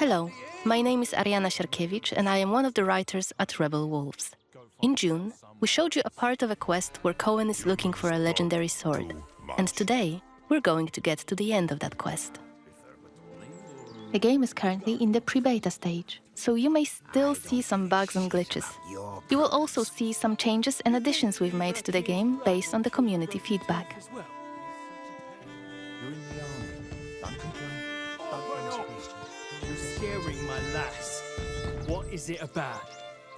Hello, my name is Ariana Sierkiewicz and I am one of the writers at Rebel Wolves. In June, we showed you a part of a quest where Coen is looking for a legendary sword, and today we're going to get to the end of that quest. The game is currently in the pre-beta stage, so you may still see some bugs and glitches. You will also see some changes and additions we've made to the game based on the community feedback. You're scaring my lass. What is it about?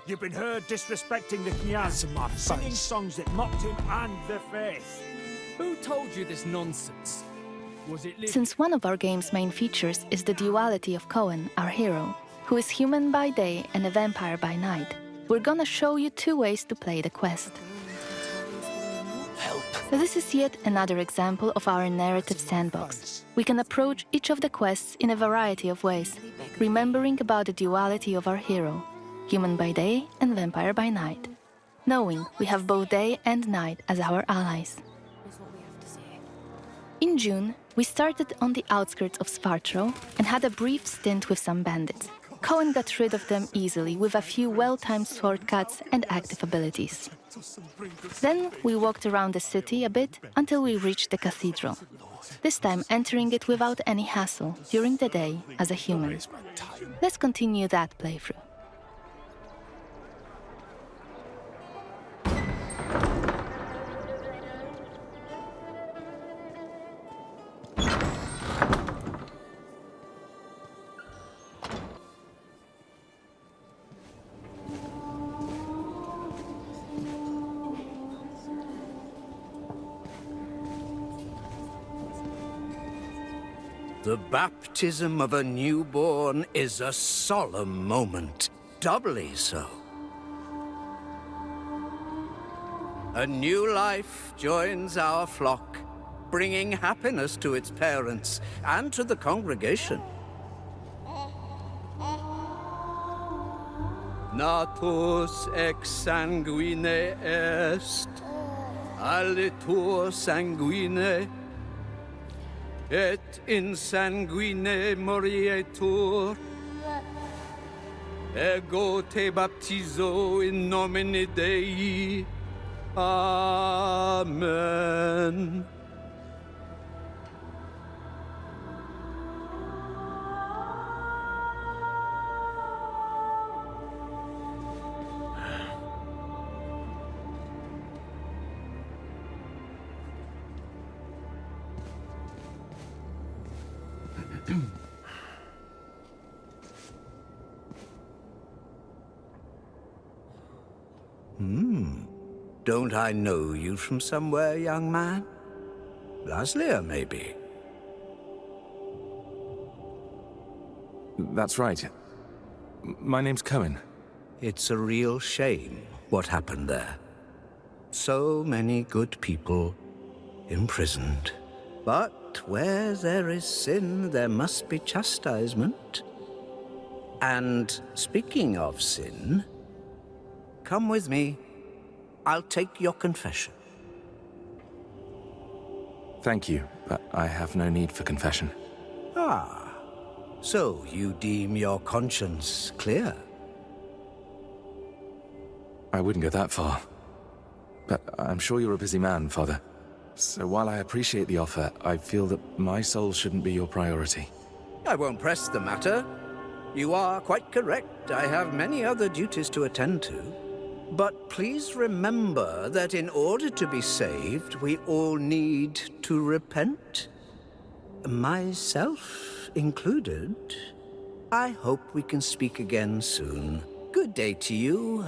You've been heard disrespecting the Knyaz, singing songs that mocked him and the faith. Who told you this nonsense? Was it Since one of our game's main features is the duality of Coen, our hero, who is human by day and a vampire by night, we're gonna show you two ways to play the quest. help? This is yet another example of our narrative sandbox. We can approach each of the quests in a variety of ways, remembering about the duality of our hero, human by day and vampire by night, knowing we have both day and night as our allies. In June, we started on the outskirts of Spartro and had a brief stint with some bandits. Coen got rid of them easily with a few well-timed sword cuts and active abilities. Then we walked around the city a bit until we reached the cathedral, this time entering it without any hassle during the day as a human. Let's continue that playthrough. The baptism of a newborn is a solemn moment, doubly so. A new life joins our flock, bringing happiness to its parents and to the congregation. Natus ex sanguine est, alitur sanguine, et in sanguine morietur. Ego te baptizo in nomine Dei. Amen. Don't I know you from somewhere, young man? Laslia, maybe? That's right. My name's Coen. It's a real shame what happened there. So many good people imprisoned. But where there is sin, there must be chastisement. And speaking of sin, come with me. I'll take your confession. Thank you, but I have no need for confession. Ah, so you deem your conscience clear? I wouldn't go that far. But I'm sure you're a busy man, Father. So while I appreciate the offer, I feel that my soul shouldn't be your priority. I won't press the matter. You are quite correct. I have many other duties to attend to. But please remember that in order to be saved, we all need to repent. Myself included. I hope we can speak again soon. Good day to you,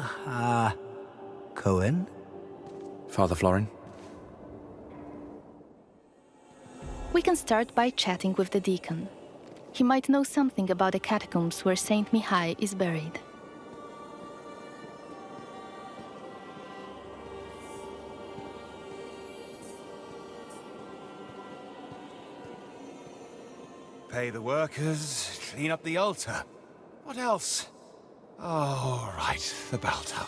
Coen. Father Florin? We can start by chatting with the deacon. He might know something about the catacombs where Saint Mihai is buried. Pay the workers, clean up the altar. What else? Oh, right, the bell tower.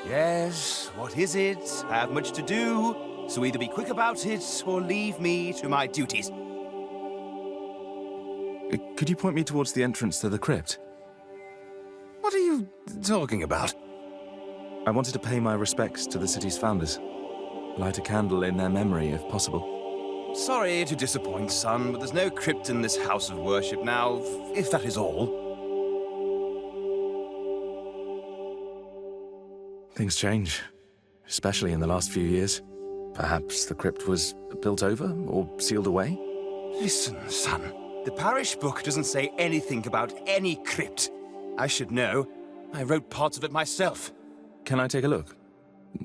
Yes, what is it? I have much to do, so either be quick about it or leave me to my duties. could you point me towards the entrance to the crypt? What are you talking about? I wanted to pay my respects to the city's founders. Light a candle in their memory, if possible. Sorry to disappoint, son, but there's no crypt in this house of worship now, if that is all. Things change, especially in the last few years. Perhaps the crypt was built over or sealed away? Listen, son. The parish book doesn't say anything about any crypt. I should know. I wrote parts of it myself. Can I take a look?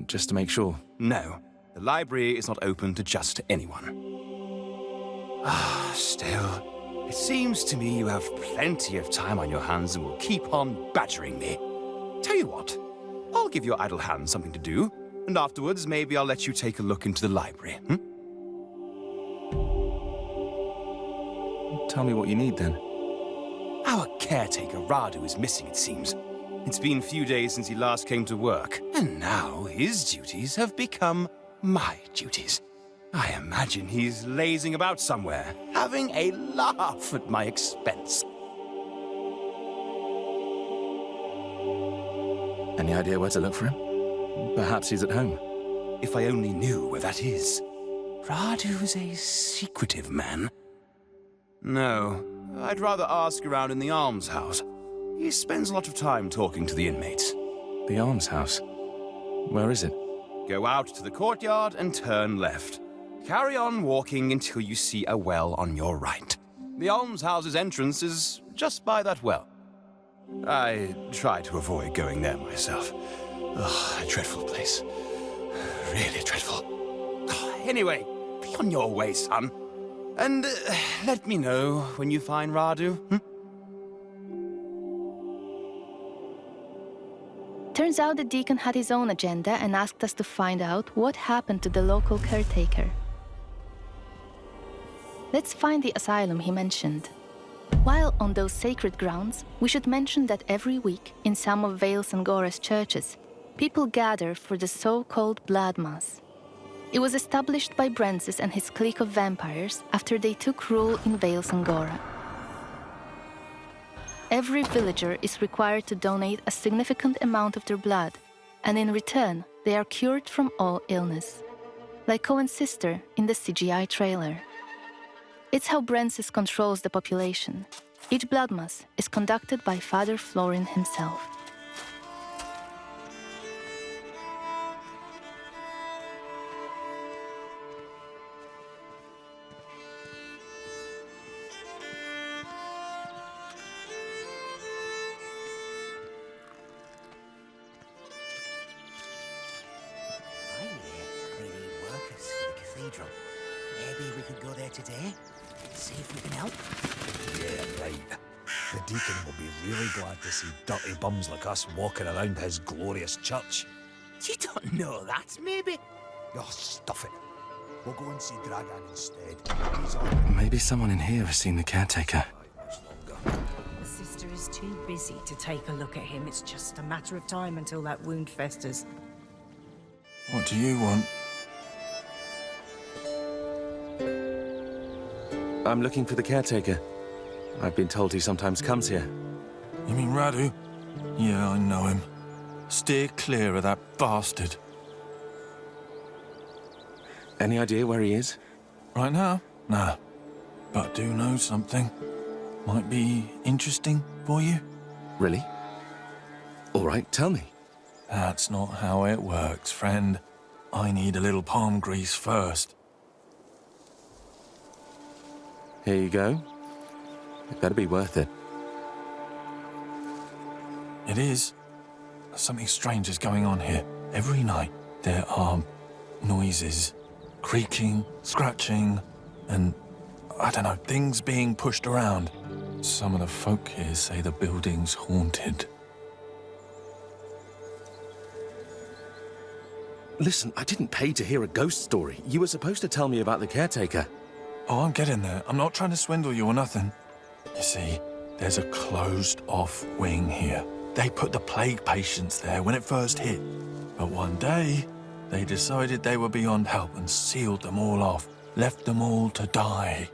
Just to make sure. No. The library is not open to just anyone. Still, it seems to me you have plenty of time on your hands and will keep on badgering me. Tell you what, I'll give your idle hands something to do, and afterwards maybe I'll let you take a look into the library, Tell me what you need, then. Our caretaker, Radu, is missing, it seems. It's been a few days since he last came to work, and now his duties have become my duties. I imagine he's lazing about somewhere, having a laugh at my expense. Any idea where to look for him? Perhaps he's at home. If I only knew where that is. Radu's a secretive man. No, I'd rather ask around in the almshouse. He spends a lot of time talking to the inmates. The almshouse? Where is it? Go out to the courtyard and turn left. Carry on walking until you see a well on your right. The almshouse's entrance is just by that well. I try to avoid going there myself. Ugh, a dreadful place. Really dreadful. Anyway, be on your way, son. And let me know when you find Radu. Turns out the deacon had his own agenda and asked us to find out what happened to the local caretaker. Let's find the asylum he mentioned. While on those sacred grounds, we should mention that every week, in some of Vale Sangora's churches, people gather for the so-called Blood Mass. It was established by Brencis and his clique of vampires after they took rule in Vale Sangora. Every villager is required to donate a significant amount of their blood, and in return, they are cured from all illness. Like Coen's sister in the CGI trailer. It's how Brencis controls the population. Each blood mass is conducted by Father Florin himself. Maybe we could go there today, see if we can help. Yeah, right. The deacon will be really glad to see dirty bums like us walking around his glorious church. You don't know that, maybe? Oh, stuff it. We'll go and see Dragan instead. He's on Maybe someone in here has seen the caretaker. much longer. The sister is too busy to take a look at him. It's just a matter of time until that wound festers. What do you want? I'm looking for the caretaker. I've been told he sometimes comes here. You mean Radu? Yeah, I know him. Steer clear of that bastard. Any idea where he is? Right now? Nah. But I do know something. Might be interesting for you. Really? All right, tell me. That's not how it works, friend. I need a little palm grease first. Here you go. It better be worth it. It is. Something strange is going on here. Every night there are noises. Creaking, scratching, and, I don't know, things being pushed around. Some of the folk here say the building's haunted. Listen, I didn't pay to hear a ghost story. You were supposed to tell me about the caretaker. Oh, I'm getting there. I'm not trying to swindle you or nothing. You see, there's a closed-off wing here. They put the plague patients there when it first hit. But one day, they decided they were beyond help and sealed them all off, left them all to die.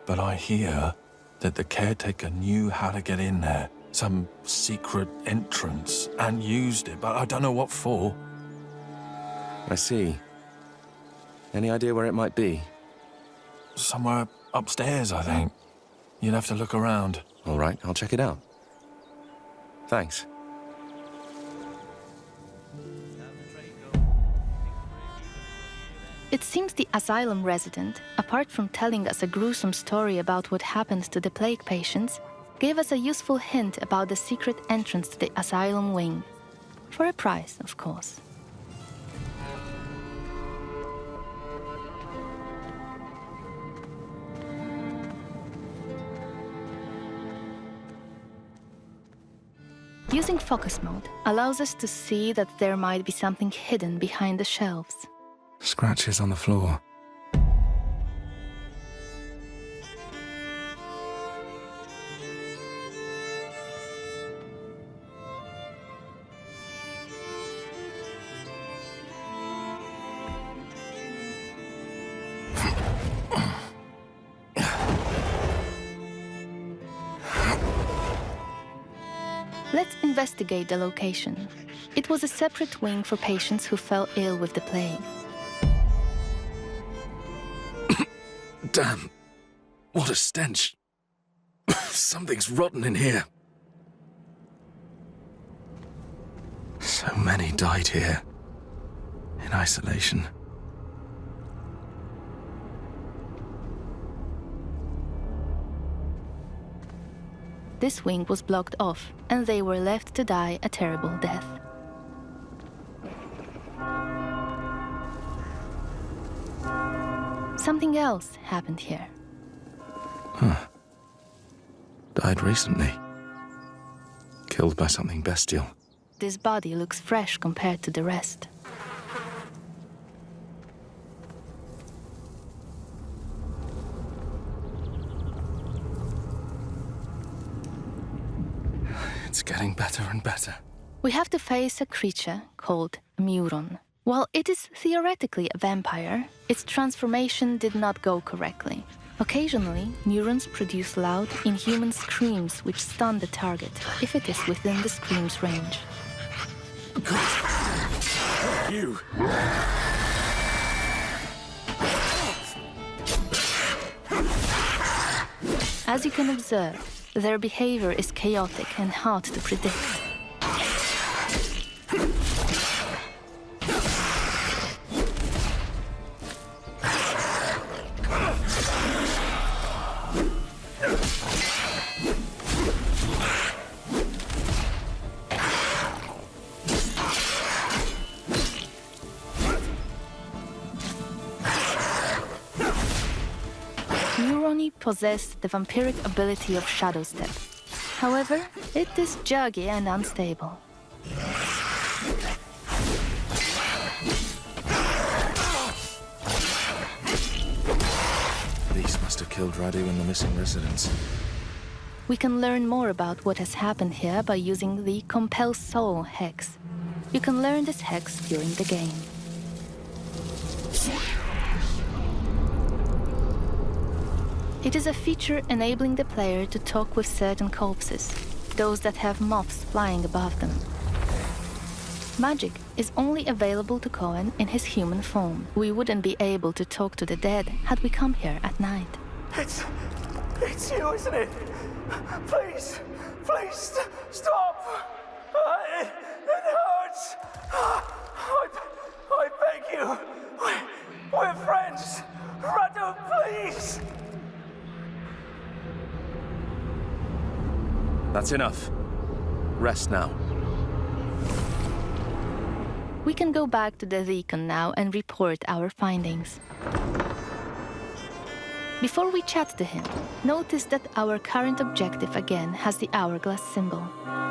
But I hear that the caretaker knew how to get in there. Some secret entrance, and used it, but I don't know what for. I see. Any idea where it might be? Somewhere upstairs, I think. You'd have to look around. All right, I'll check it out. Thanks. It seems the asylum resident, apart from telling us a gruesome story about what happened to the plague patients, gave us a useful hint about the secret entrance to the asylum wing. For a price, of course. Using focus mode allows us to see that there might be something hidden behind the shelves. Scratches on the floor. Let's investigate the location. It was a separate wing for patients who fell ill with the plague. Damn. What a stench. Something's rotten in here. So many died here. In isolation. This wing was blocked off, and they were left to die a terrible death. Something else happened here. Huh. Died recently. Killed by something bestial. This body looks fresh compared to the rest. It's getting better and better. We have to face a creature called Muron. While it is theoretically a vampire, its transformation did not go correctly. Occasionally, neurons produce loud, inhuman screams which stun the target, if it is within the scream's range. You! As you can observe, their behavior is chaotic and hard to predict. Neuroni possessed the vampiric ability of Shadow Step. However, it is juggy and unstable. These must have killed Radu and the missing residents. We can learn more about what has happened here by using the Compel Soul hex. You can learn this hex during the game. It is a feature enabling the player to talk with certain corpses, those that have moths flying above them. Magic is only available to Coen in his human form. We wouldn't be able to talk to the dead had we come here at night. It's you, isn't it? Please, stop! It hurts! I beg you! We're friends! Radu, please! That's enough. Rest now. We can go back to the Deacon now and report our findings. Before we chat to him, notice that our current objective again has the hourglass symbol.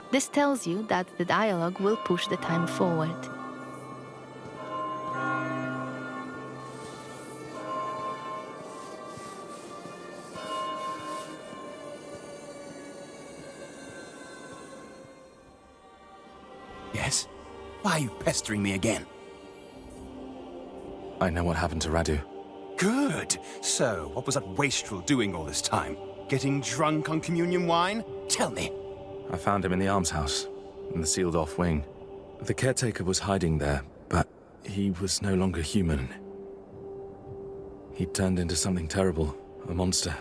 This tells you that the dialogue will push the time forward. Yes? Why are you pestering me again? I know what happened to Radu. Good. So, what was that wastrel doing all this time? Getting drunk on communion wine? Tell me. I found him in the almshouse, in the sealed-off wing. The caretaker was hiding there, but he was no longer human. He turned into something terrible, a monster.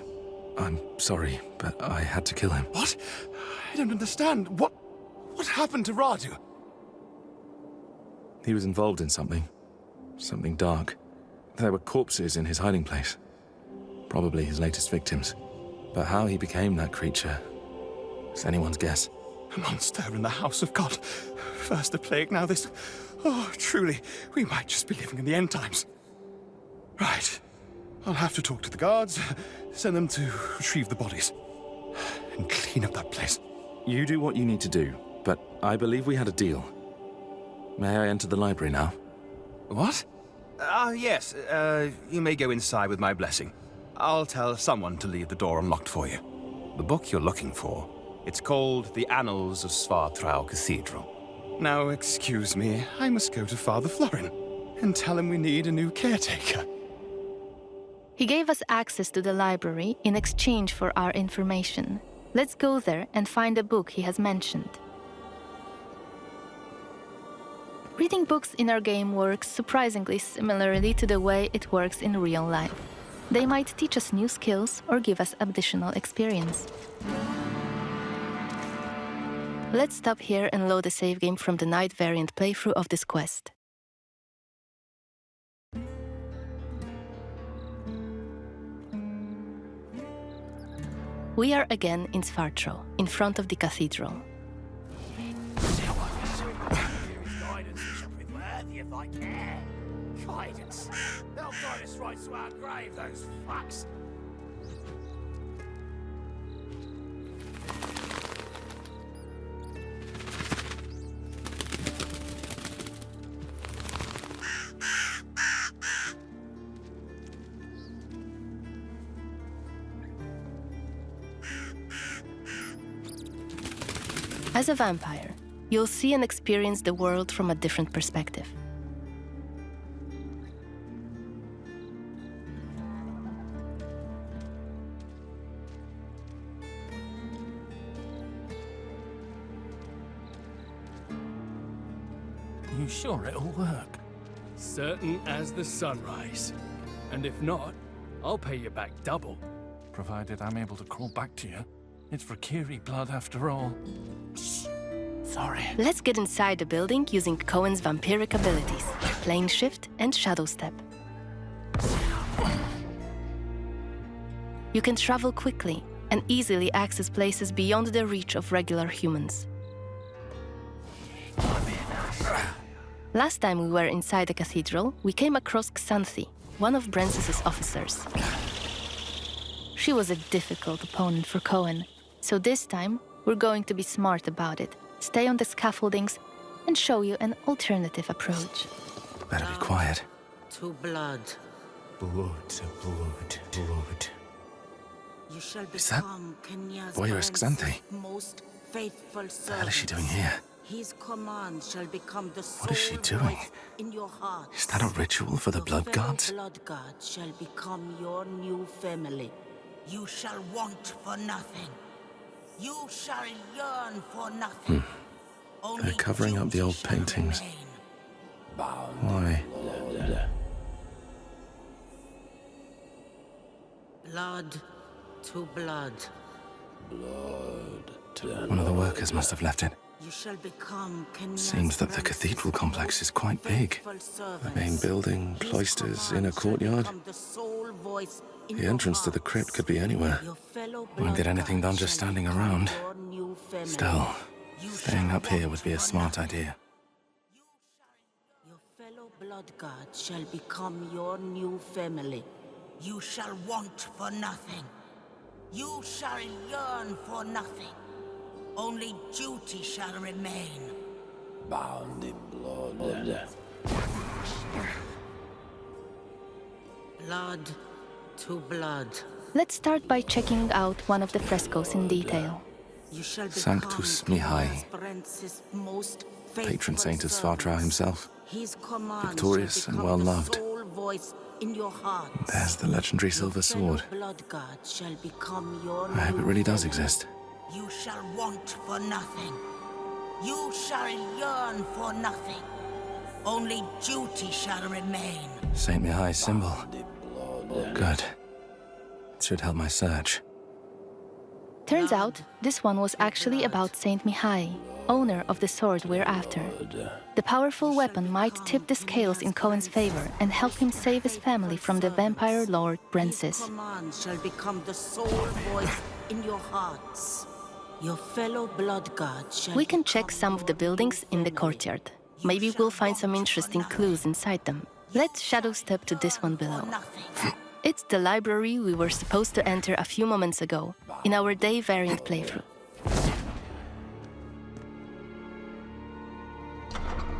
I'm sorry, but I had to kill him. What? I don't understand. What happened to Radu? He was involved in something dark. There were corpses in his hiding place. Probably his latest victims. But how he became that creature is anyone's guess. A monster in the house of God. First the plague, now this. Oh, truly, we might just be living in the end times. Right. I'll have to talk to the guards, send them to retrieve the bodies, and clean up that place. You do what you need to do, but I believe we had a deal. May I enter the library now? What? Yes. You may go inside with my blessing. I'll tell someone to leave the door unlocked for you. The book you're looking for, it's called The Annals of Svartrau Cathedral. Now, excuse me, I must go to Father Florin and tell him we need a new caretaker. He gave us access to the library in exchange for our information. Let's go there and find the book he has mentioned. Reading books in our game works surprisingly similarly to the way it works in real life. They might teach us new skills or give us additional experience. Let's stop here and load a save game from the night variant playthrough of this quest. We are again in Svartrau, in front of the cathedral. Guidance. They'll guide us right to our grave, those fucks. As a vampire, you'll see and experience the world from a different perspective. You sure it'll work? Certain as the sunrise. And if not, I'll pay you back double. Provided I'm able to crawl back to you. It's for Kiri blood after all. Sorry. Let's get inside the building using Coen's vampiric abilities, Plane Shift and Shadow Step. You can travel quickly and easily access places beyond the reach of regular humans. Last time we were inside the cathedral, we came across Xanthi, one of Brencis's officers. She was a difficult opponent for Coen, so this time we're going to be smart about it, stay on the scaffoldings, and show you an alternative approach. Better be quiet. To blood. Blood to blood, blood. You shall Is that become Kenya's Voyeurist Xanthi? most faithful What the hell is she doing servant. here? His command shall become the What is she sole doing? voice in your heart. Is that a ritual for the blood fellow gods? blood god shall become your new family. You shall want for nothing. You shall yearn for nothing. Only They're covering up the old duty shall paintings. remain. Why? Blood to blood. One of the workers must have left it. You shall become Kenya's Seems that the cathedral complex is quite big. The main building, cloisters, inner courtyard. The entrance to the crypt could be anywhere. Won't get anything done just standing around. Still, staying up here would be a smart idea. Your fellow blood god shall become your new family. You shall want for nothing. You shall yearn for nothing. Only duty shall remain. Bound in blood. Blood to blood. Let's start by checking out one of the frescoes in detail. You shall Sanctus become Mihai, Kenya's Brencis most patron faithful saint of servant. Svartrau himself. His command Victorious shall and become the well-loved. sole voice in your heart. There's the legendary silver sword. Blood God shall become your I hope it new really does family. exist. You shall want for nothing. You shall yearn for nothing. Only duty shall remain. Saint Mihai's symbol. Good. It should help my search. Turns out, this one was actually about Saint Mihai, owner of the sword we're after. The powerful weapon might tip the scales in Coen's favor and help him save his family from the vampire lord Brencis. Commands shall become the sole voice in your hearts. Your fellow blood gods shall We can check become some of the your buildings new in the family. courtyard. Maybe we'll find some interesting clues inside them. Let's shadow step to this one below. It's the library we were supposed to enter a few moments ago, in our day variant playthrough.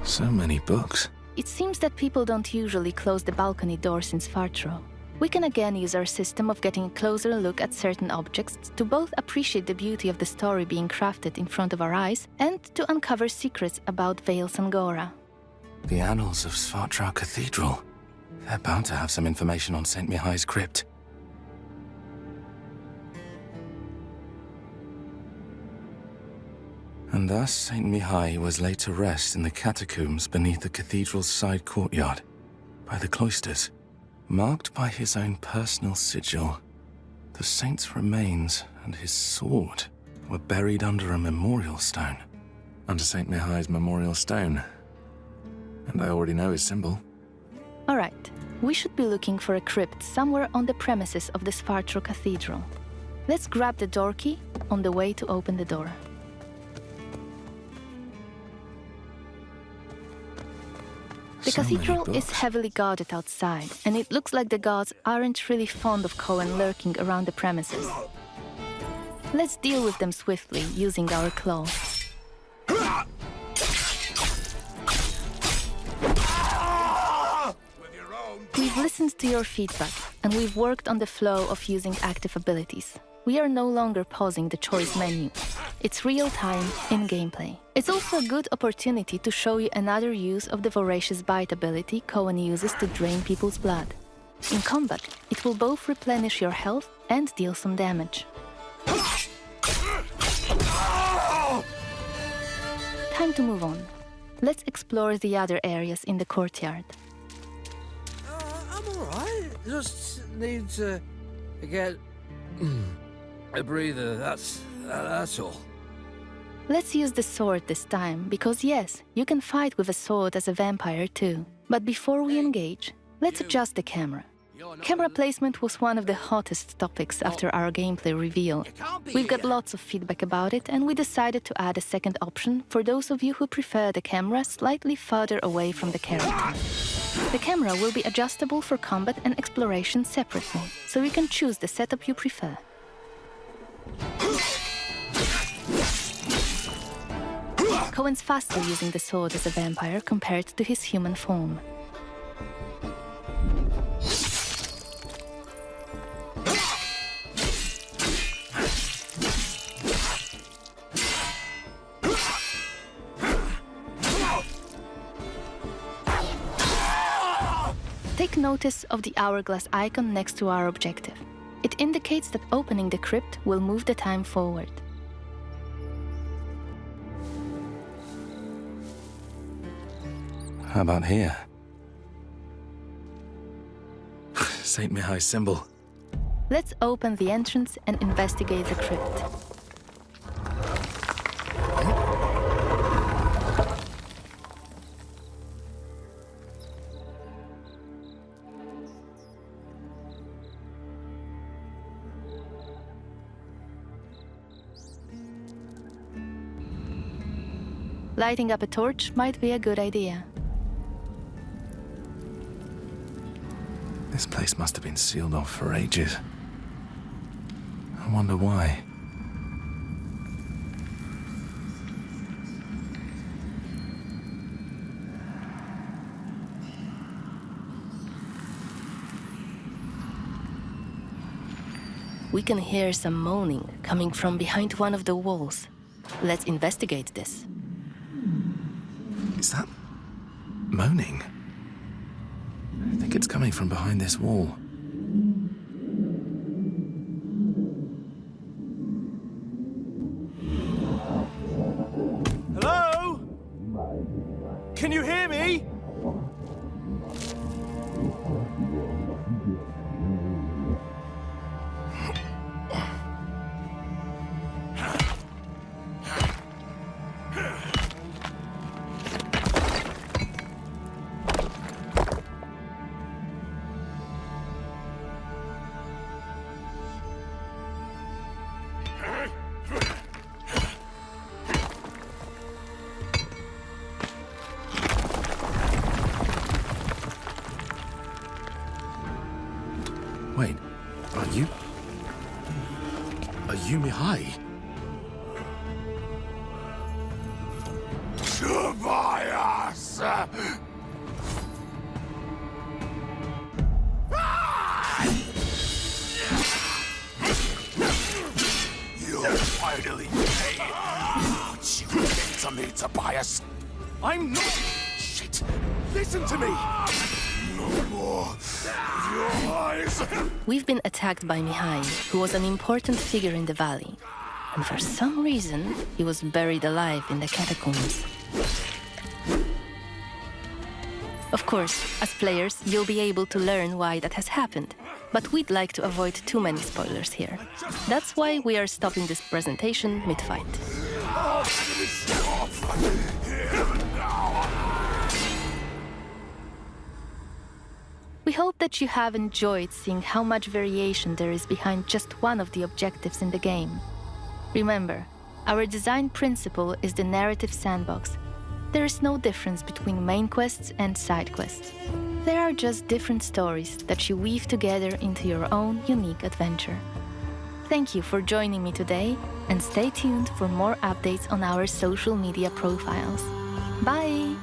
So many books. It seems that people don't usually close the balcony door since Fartro. We can again use our system of getting a closer look at certain objects to both appreciate the beauty of the story being crafted in front of our eyes and to uncover secrets about Vale Sangora. The annals of Svartra Cathedral. They're bound to have some information on Saint Mihai's crypt. And thus Saint Mihai was laid to rest in the catacombs beneath the cathedral's side courtyard, by the cloisters. Marked by his own personal sigil, the saint's remains and his sword were buried under a memorial stone. Under Saint Mihai's memorial stone. And I already know his symbol. All right, we should be looking for a crypt somewhere on the premises of the Svartro Cathedral. Let's grab the door key on the way to open the door. The cathedral is heavily guarded outside, and it looks like the gods aren't really fond of Coen lurking around the premises. Let's deal with them swiftly, using our claw. We've listened to your feedback, and we've worked on the flow of using active abilities. We are no longer pausing the choice menu. It's real-time in gameplay. It's also a good opportunity to show you another use of the Voracious Bite ability Coen uses to drain people's blood. In combat, it will both replenish your health and deal some damage. Time to move on. Let's explore the other areas in the courtyard. I'm alright. Just need to get a breather. That's all. Let's use the sword this time, because yes, you can fight with a sword as a vampire too. But before we engage, let's adjust the camera. Camera placement was one of the hottest topics after our gameplay reveal. We've got lots of feedback about it, and we decided to add a second option for those of you who prefer the camera slightly further away from the character. The camera will be adjustable for combat and exploration separately, so you can choose the setup you prefer. Coen's faster using the sword as a vampire compared to his human form. Take notice of the hourglass icon next to our objective. It indicates that opening the crypt will move the time forward. How about here? Saint Mihai's symbol. Let's open the entrance and investigate the crypt. Lighting up a torch might be a good idea. This place must have been sealed off for ages. I wonder why. We can hear some moaning coming from behind one of the walls. Let's investigate this. Is that moaning? I think it's coming from behind this wall. Hello? Can you hear me? Wait, are you Mihai? Tobias! You're finally paid. What you did to me, Tobias? I'm not... Shit! Listen to me! No more. Your eyes. We've been attacked by Mihai, who was an important figure in the valley. And for some reason, he was buried alive in the catacombs. Of course, as players, you'll be able to learn why that has happened. But we'd like to avoid too many spoilers here. That's why we are stopping this presentation mid-fight. We hope that you have enjoyed seeing how much variation there is behind just one of the objectives in the game. Remember, our design principle is the narrative sandbox. There is no difference between main quests and side quests. There are just different stories that you weave together into your own unique adventure. Thank you for joining me today, and stay tuned for more updates on our social media profiles. Bye!